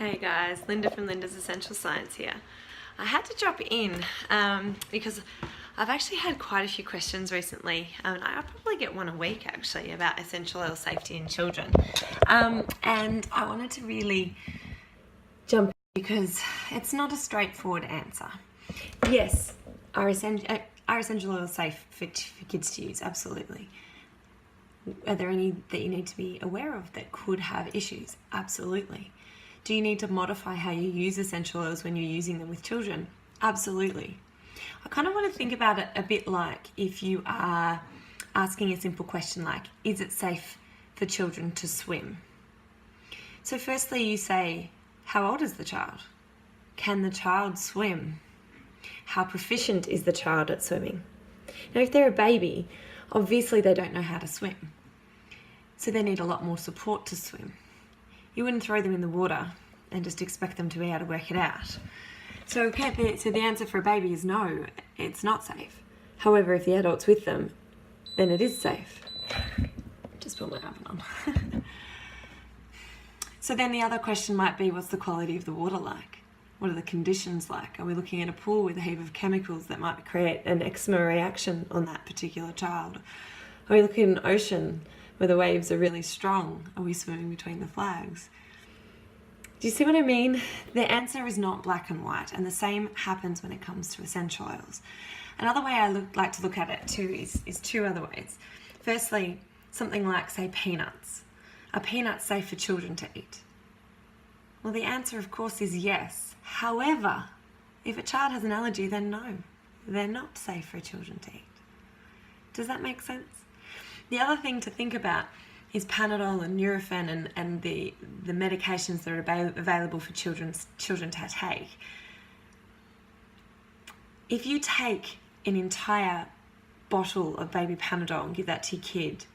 Hey guys, Linda from Linda's Essential Science here. I had to drop in because I've actually had quite a few questions recently, and I probably get one a week actually about essential oil safety in children. And I wanted to really jump in because it's not a straightforward answer. Yes, are essential oils safe for kids to use? Absolutely. Are there any that you need to be aware of that could have issues? Absolutely. Do you need to modify how you use essential oils when you're using them with children? Absolutely. I kind of want to think about it a bit like if you are asking a simple question like, is it safe for children to swim? So firstly you say, how old is the child? Can the child swim? How proficient is the child at swimming? Now if they're a baby, obviously they don't know how to swim. So they need a lot more support to swim. You wouldn't throw them in the water and just expect them to be able to work it out. So the answer for a baby is no, it's not safe. However, if the adult's with them, then it is safe. Just put my oven on. So then the other question might be, what's the quality of the water like? What are the conditions like? Are we looking at a pool with a heap of chemicals that might create an eczema reaction on that particular child? Are we looking at an ocean where the waves are really strong? Are we swimming between the flags? Do you see what I mean? The answer is not black and white, and the same happens when it comes to essential oils. Another way I like to look at it too is two other ways. Firstly, something like, say, peanuts. Are peanuts safe for children to eat? Well, the answer, of course, is yes. However, if a child has an allergy, then no, they're not safe for children to eat. Does that make sense? The other thing to think about is Panadol and Nurofen and the medications that are available for children to take. If you take an entire bottle of baby Panadol and give that to your kid,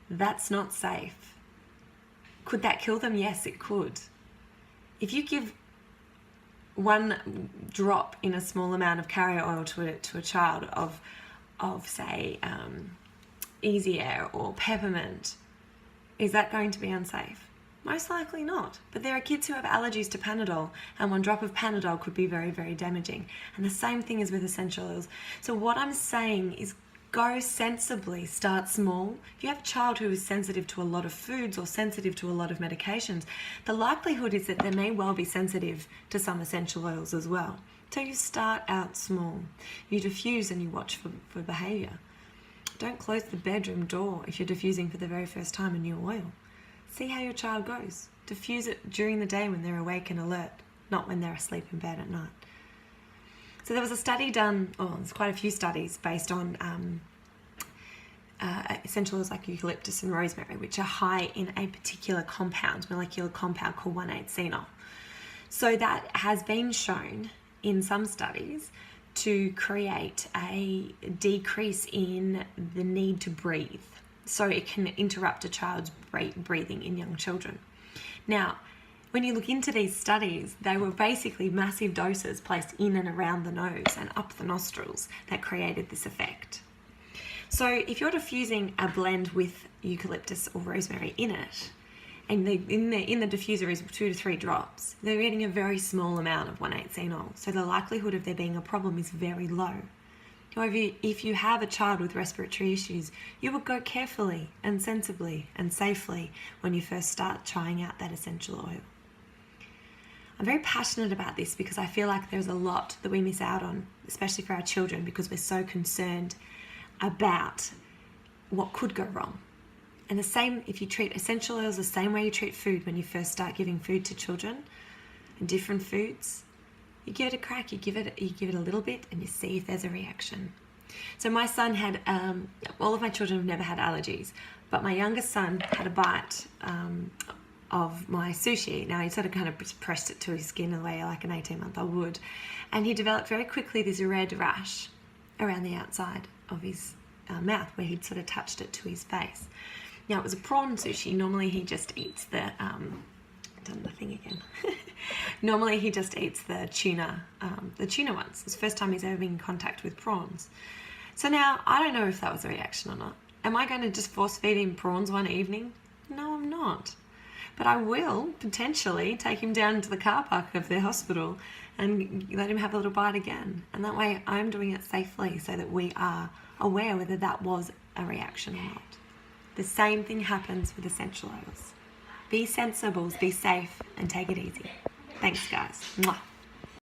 that's not safe. Could that kill them? Yes, it could. If you give one drop in a small amount of carrier oil to a child of say, Easy Air or peppermint, is that going to be unsafe? Most likely not. But there are kids who have allergies to Panadol, and one drop of Panadol could be very, very damaging. And the same thing is with essential oils. So what I'm saying is go sensibly, start small. If you have a child who is sensitive to a lot of foods or sensitive to a lot of medications, the likelihood is that they may well be sensitive to some essential oils as well. So you start out small. You diffuse and you watch for behaviour. Don't close the bedroom door if you're diffusing for the very first time a new oil. See how your child goes. Diffuse it during the day when they're awake and alert, not when they're asleep in bed at night. So there was a study done, there's quite a few studies based on essential oils like eucalyptus and rosemary, which are high in a particular molecular compound called 1,8-cenol. So that has been shown in some studies to create a decrease in the need to breathe. So it can interrupt a child's breathing in young children. Now, when you look into these studies, they were basically massive doses placed in and around the nose and up the nostrils that created this effect. So if you're diffusing a blend with eucalyptus or rosemary in it, and in the diffuser is 2 to 3 drops, they're getting a very small amount of 1,8-cenol. So the likelihood of there being a problem is very low. However, if you have a child with respiratory issues, you would go carefully and sensibly and safely when you first start trying out that essential oil. I'm very passionate about this because I feel like there's a lot that we miss out on, especially for our children, because we're so concerned about what could go wrong. And the same, if you treat essential oils the same way you treat food when you first start giving food to children, and different foods, you give it a crack, you give it a little bit, and you see if there's a reaction. So my son had, all of my children have never had allergies, but my youngest son had a bite of my sushi. Now he sort of kind of pressed it to his skin in a way like an 18-month-old would, and he developed very quickly this red rash around the outside of his mouth where he'd sort of touched it to his face. Now it was a prawn sushi. Normally he just eats the, done the thing again. Normally he just eats the tuna ones. It's the first time he's ever been in contact with prawns. So now I don't know if that was a reaction or not. Am I going to just force feed him prawns one evening? No, I'm not. but I will potentially take him down to the car park of their hospital and let him have a little bite again. And that way I'm doing it safely so that we are aware whether that was a reaction or not. The same thing happens with essential oils. Be sensible, be safe, and take it easy. Thanks, guys. Mwah.